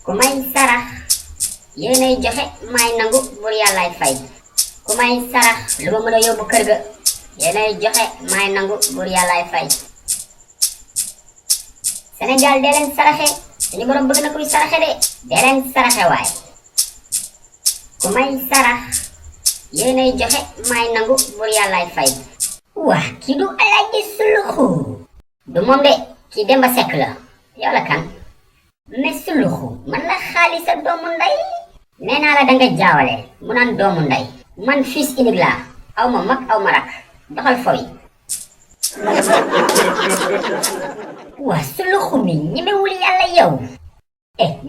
ku may sarax yéenay joxe may nangu bur yàllaay fay ku may sarax lu ma mën a yóbbu kër ga yéenay joxe may nangu bur yàllaay fay Sénégal dee leen saraxe suñu borom bëgg na kuy saraxe de dee leen saraxe waay ku may sarax yéenay joxe may nangu bur yàllaay fay waa kii du Alaaji Suluxu du moom de kii Demba Seck la yow la kan mais Suluxu man la Xaalis ak doomu nday nee naa la danga jaawale mu naan doomu nday man fils unique laa aw ma mag aw ma rak doxal foy waa Suluxu mi ñemewul yàlla yow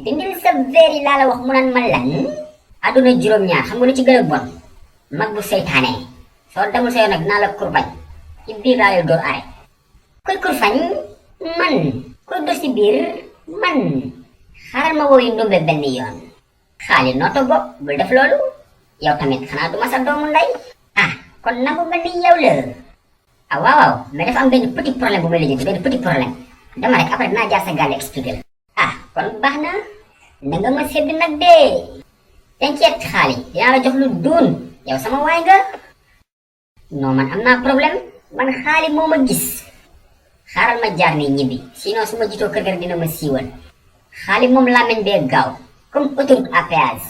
dindil sa veer yi laa la wax mu naan ma lan àdduna juróom-ñaar xam nga lu ci gën a bon mag bu seytaane soo demul sa yoon nag dinaa la kurbañ ci biir laa lay dóor are kuy kurfañ man kuy dóor ci biir man xaaral ma wooyu ndumbe benn yoon xaali nooto bopp bul def loolu yow tamit xanaa duma sa doomu ndey kon nangu nga ni yow la waaw mais dafa am benn petit problème bu may lijjanti benn petit problème dama rek après dinaa jaar sa gàll expliquer la kon baax na nga ma sedd nag de t'inquiète xaali dinaa la jox lu duun yow sama waay nga non man am naa problème man xaali moo ma gis xaaral ma jaar nii ñibbi sinon su ma jitoo kër ga dina ma siiwal xaali moom làmmiñ bee gaaw comme autoroute à péage